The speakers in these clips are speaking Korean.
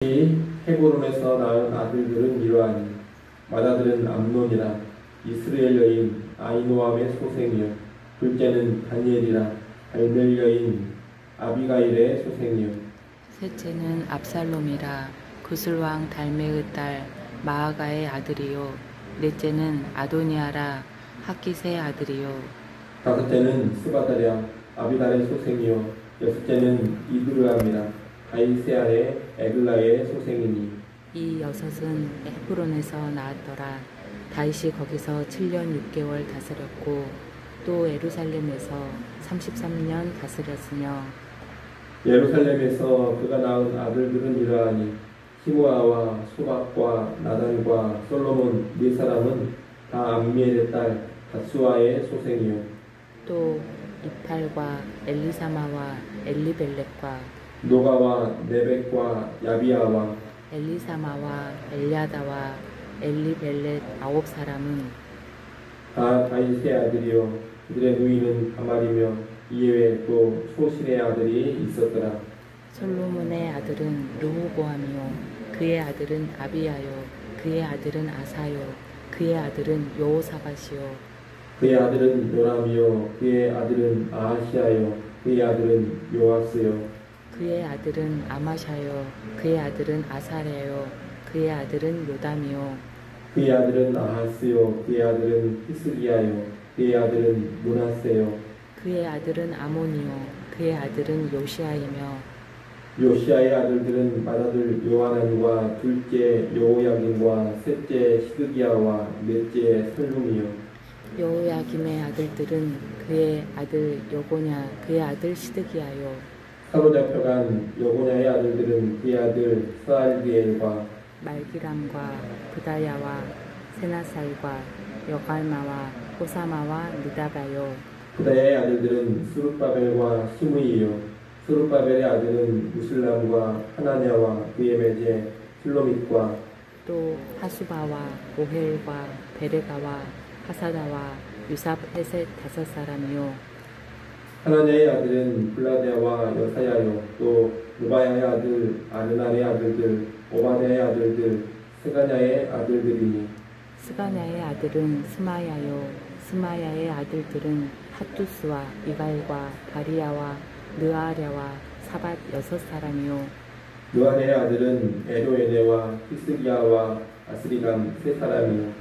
헤브론에서 낳은 아들들은 이러하니 맏아들은 암논이라 이스라엘 여인 아히노암의 소생이요 둘째는 다니엘이라 갈멜 여인 아비가일의 소생이요 셋째는 압살롬이라 구슬왕 달메의 딸 마아가의 아들이요 넷째는 아도니아라 학깃의 아들이요 다섯째는 스바다랴 아비달의 소생이요 여섯째는 이드르암이라 다이세아의 에글라의 소생이니 이 여섯은 헤브론에서 낳았더라. 다윗이 거기서 7년 6개월 다스렸고 또 예루살렘에서 33년 다스렸으며 예루살렘에서 그가 낳은 아들들은 이러하니 시므아와 소박과 나단과 솔로몬 네 사람은 다 암미엘의 딸 닷수아의 소생이요 또 이팔과 엘리사마와 엘리벨렉과 노가와 네벡과 야비아와 엘리사마와 엘야다와 엘리벨렛 9사람은 다 다윗의 아들이요 그들의 누이는 가말이며 이외에 또 소실의 아들이 있었더라. 솔로몬의 아들은 르호보암이요 그의 아들은 아비야요 그의 아들은 아사요 그의 아들은 여호사밧이요 그의 아들은 요람이요 그의 아들은 아하시아요 그의 아들은 요아스요 그의 아들은 아마샤요 그의 아들은 아사랴요 그의 아들은 요담이요 그의 아들은 아하스요 그의 아들은 히스기야요 그의 아들은 므낫세요 그의 아들은 아몬이요 그의 아들은 요시아이며 요시아의 아들들은 맏아들 요하난과 둘째 여호야김과 셋째 시드기야와 넷째 살룸이요 여호야김의 아들들은 그의 아들 여고냐 그의 아들 시드기야요 사로잡혀간 여고냐의 아들들은 그의 아들 스알디엘과 말기람과 브다야와 세나살과 여갈마와 호사마와 느다바요 부다야의 아들들은 스룹바벨과 시므이요 스룹바벨의 아들은 무슬람과 하나냐와 그의 매제 슬로밋과 또 하수바와 오헬과 베레가와 하사다와 유삽헤셋 5사람이요 하나냐의 아들은 블라데아와 여사야요 또 누바야의 아들 아르날의 아들들 오바데의 아들들 세가냐의 아들들이니 스가냐의 아들은 스마야요 스마야의 아들들은 핫두스와 이갈과 바리야와 느아랴와 사밧 6사람이요 느아랴의 아들은 에로에네와 히스기야와 아스리감 3사람이요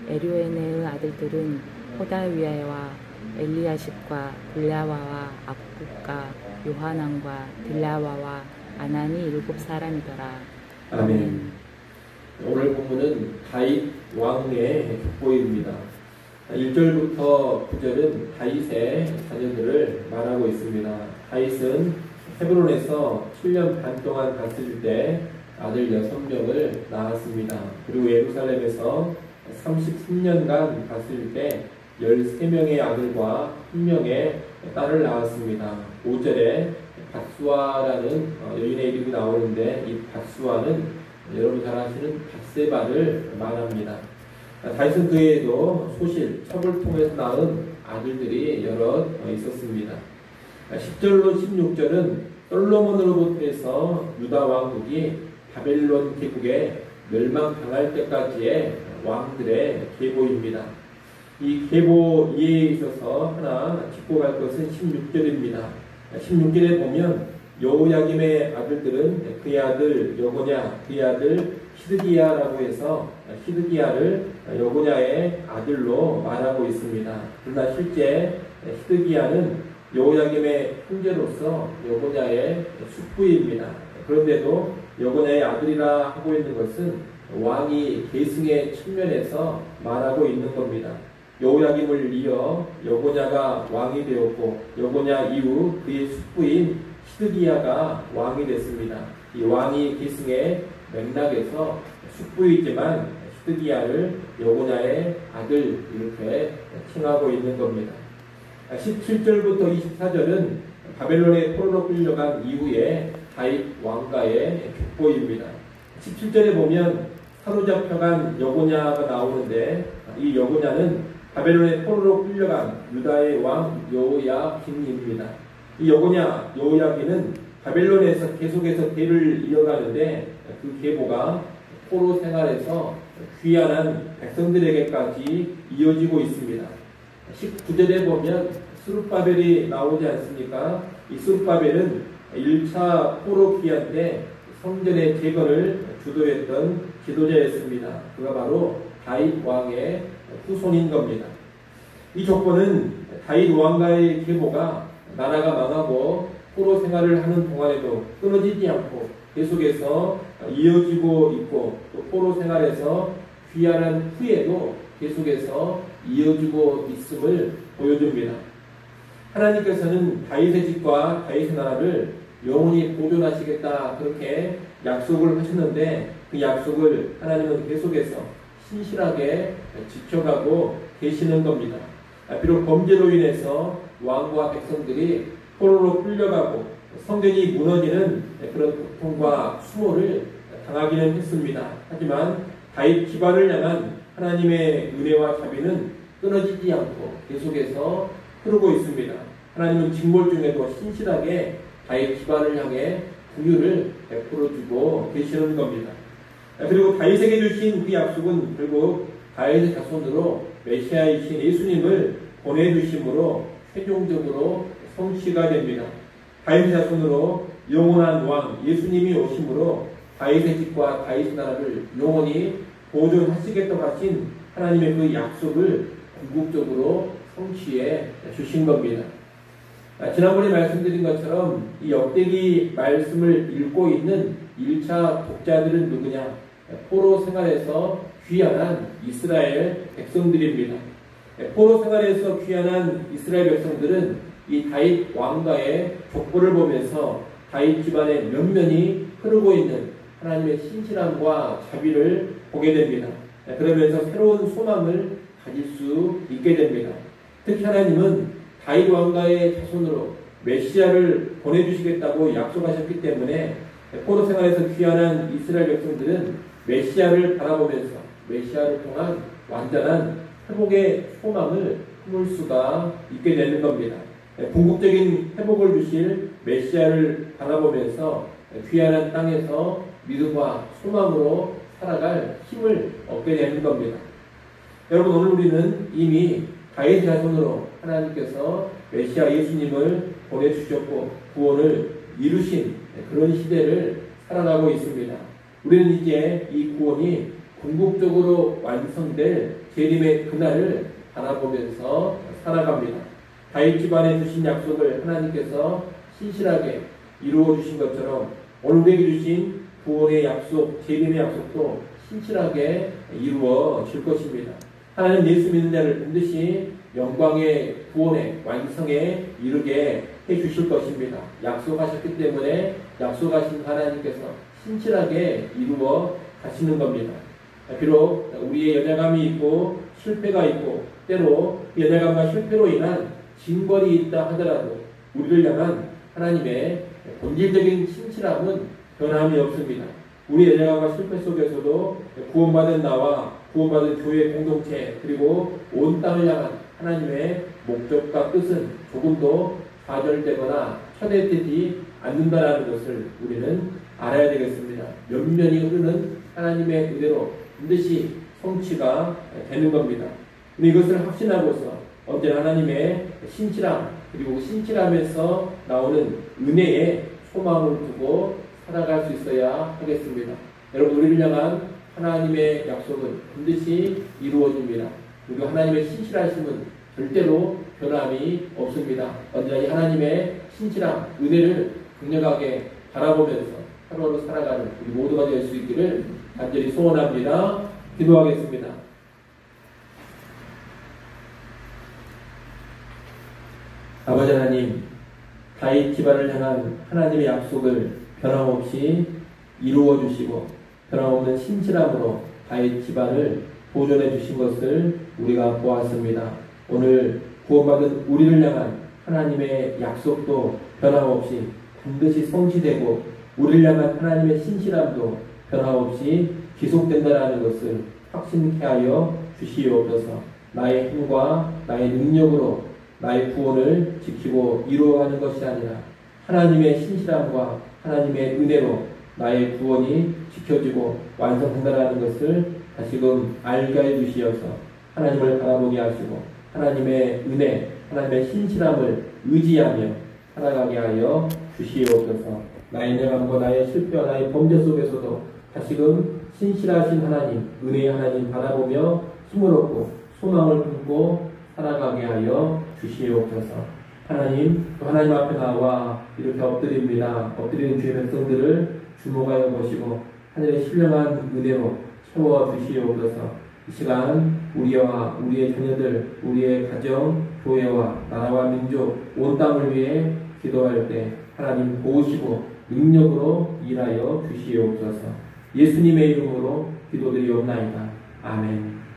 에료에네의 아들들은 호다위야와 엘리야십과 빌라와와 압국과 요하난과 딜라와와 아난이 7사람이더라. 아멘. 오늘 본문은 다윗 왕의 족보입니다. 1절부터 9절은 다윗의 자녀들을 말하고 있습니다. 다윗은 헤브론에서 7년 반 동안 다스릴 때 아들 6명을 낳았습니다. 그리고 예루살렘에서 33년간 다스릴 때 13명의 아들과 1명의 딸을 낳았습니다. 5절에 밧수아라는 여인의 이름이 나오는데 이 밧수아는 여러분 잘 아시는 밧세바를 말합니다. 다윗은 그 외에도 소실, 첩을 통해서 낳은 아들들이 여러 있었습니다. 10절로 16절은 솔로몬으로부터 해서 유다 왕국이 바벨론 계국에 멸망당할 때까지의 왕들의 계보입니다. 이 계보 이해에 있어서 하나 짚고 갈 것은 16절입니다. 16절에 보면 여호야김의 아들들은 그의 아들 여고냐, 그의 아들 시드기야라고 해서 시드기야를 여고냐의 아들로 말하고 있습니다. 그러나 실제 시드기야는 여호야김의 형제로서 여고냐의 숙부입니다. 그런데도 여고냐의 아들이라 하고 있는 것은 왕이 계승의 측면에서 말하고 있는 겁니다. 여호야김을 이어 여고냐가 왕이 되었고 여고냐 이후 그의 숙부인 시드기야가 왕이 됐습니다. 이 왕이 계승의 맥락에서 숙부이지만 시드기야를 여고냐의 아들 이렇게 칭하고 있는 겁니다. 17절부터 24절은 바벨론의 포로로 끌려간 이후에 다윗 왕가의 족보입니다. 17절에 보면 사로잡혀간 여고냐가 나오는데 이 여고냐는 바벨론의 포로로 끌려간 유다의 왕 여호야김입니다. 이 여고냐 여호야김은 바벨론에서 계속해서 대를 이어가는데 그 계보가 포로 생활에서 귀환한 백성들에게까지 이어지고 있습니다. 19절에 보면 스룹바벨이 나오지 않습니까? 이 스룹바벨은 1차 포로 귀환 때 성전의 재건을 주도했던 지도자였습니다. 그가 바로 다윗 왕의 후손인 겁니다. 이 조건은 다윗 왕가의 계보가 나라가 망하고 포로 생활을 하는 동안에도 끊어지지 않고 계속해서 이어지고 있고, 또 포로 생활에서 귀환한 후에도 계속해서 이어지고 있음을 보여줍니다. 하나님께서는 다윗의 집과 다윗의 나라를 영원히 보존하시겠다, 그렇게 약속을 하셨는데 그 약속을 하나님은 계속해서 신실하게 지켜가고 계시는 겁니다. 비록 범죄로 인해서 왕과 백성들이 포로로 끌려가고 성전이 무너지는 그런 고통과 수모를 당하기는 했습니다. 하지만 다윗 집안을 향한 하나님의 은혜와 자비는 끊어지지 않고 계속해서 흐르고 있습니다. 하나님은 징벌 중에도 신실하게 다윗 집안을 향해 긍휼을 베풀어주고 계시는 겁니다. 그리고 다윗에게 주신 그 약속은 결국 다윗의 자손으로 메시아이신 예수님을 보내주심으로 최종적으로 성취가 됩니다. 다윗의 자손으로 영원한 왕 예수님이 오심으로 다윗의 집과 다윗의 나라를 영원히 보존하시겠다고 하신 하나님의 그 약속을 궁극적으로 성취해 주신 겁니다. 지난번에 말씀드린 것처럼 이 역대기 말씀을 읽고 있는 1차 독자들은 누구냐? 포로 생활에서 귀환한 이스라엘 백성들입니다. 포로 생활에서 귀환한 이스라엘 백성들은 이 다윗 왕가의 족보를 보면서 다윗 집안의 면면이 흐르고 있는 하나님의 신실함과 자비를 보게 됩니다. 그러면서 새로운 소망을 가질 수 있게 됩니다. 특히 하나님은 다윗 왕가의 자손으로 메시아를 보내주시겠다고 약속하셨기 때문에 포로 생활에서 귀환한 이스라엘 백성들은 메시아를 바라보면서 메시아를 통한 완전한 회복의 소망을 품을 수가 있게 되는 겁니다. 궁극적인 회복을 주실 메시아를 바라보면서 귀환한 땅에서 믿음과 소망으로 살아갈 힘을 얻게 되는 겁니다. 여러분, 오늘 우리는 이미 다윗의 자손으로 하나님께서 메시아 예수님을 보내주셨고 구원을 이루신 그런 시대를 살아가고 있습니다. 우리는 이제 이 구원이 궁극적으로 완성될 재림의 그날을 바라보면서 살아갑니다. 다윗 집안에 주신 약속을 하나님께서 신실하게 이루어 주신 것처럼 오늘 우리에게 주신 구원의 약속, 재림의 약속도 신실하게 이루어질 것입니다. 하나님 예수 믿는 자를 반드시 영광의 구원의 완성에 이르게 해주실 것입니다. 약속하셨기 때문에 약속하신 하나님께서 신실하게 이루어 가시는 겁니다. 비록 우리의 연약함이 있고 실패가 있고 때로 연약함과 실패로 인한 징벌이 있다 하더라도 우리를 향한 하나님의 본질적인 신실함은 변함이 없습니다. 우리 연약함과 실패 속에서도 구원받은 나와 구원받은 교회 공동체 그리고 온 땅을 향한 하나님의 목적과 뜻은 조금도 좌절되거나 편애되지 않는다라는 것을 우리는 알아야 되겠습니다. 면면이 흐르는 하나님의 은혜로 반드시 성취가 되는 겁니다. 이것을 확신하고서 언제나 하나님의 신실함 그리고 신실함에서 나오는 은혜에 소망을 두고 살아갈 수 있어야 하겠습니다. 여러분, 우리를 향한 하나님의 약속은 반드시 이루어집니다. 그리고 하나님의 신실하심은 절대로 변함이 없습니다. 언제나 이 하나님의 신실함, 은혜를 강력하게 바라보면서 하루하루 살아가는 우리 모두가 될 수 있기를 간절히 소원합니다. 기도하겠습니다. 아버지 하나님, 다윗 집안을 향한 하나님의 약속을 변함없이 이루어 주시고 변함없는 신실함으로 다윗 집안을 보존해 주신 것을 우리가 보았습니다. 오늘 구원받은 우리를 향한 하나님의 약속도 변함없이 반드시 성취되고 우리를 향한 하나님의 신실함도 변함없이 지속된다는 것을 확신케 하여 주시옵소서. 나의 힘과 나의 능력으로 나의 구원을 지키고 이루어가는 것이 아니라 하나님의 신실함과 하나님의 은혜로 나의 구원이 지켜지고 완성된다는 것을 다시금 알게 해주시어서 하나님을 바라보게 하시고 하나님의 은혜, 하나님의 신실함을 의지하며 살아가게 하여 주시옵소서. 나의 내감과 나의 실패와 나의 범죄 속에서도 다시금 신실하신 하나님, 은혜의 하나님 바라보며 힘을 얻고 소망을 품고 살아가게 하여 주시옵소서. 하나님, 또 하나님 앞에 나와 이렇게 엎드립니다. 엎드리는 주의 백성들을 주목하여 보시고 하늘의 신령한 은혜로 채워주시옵소서. 이 시간 우리와 우리의 자녀들, 우리의 가정, 교회와 나라와 민족, 온 땅을 위해 기도할 때 하나님 도우시고 능력으로 일하여 주시옵소서. 예수님의 이름으로 기도드리옵나이다. 아멘.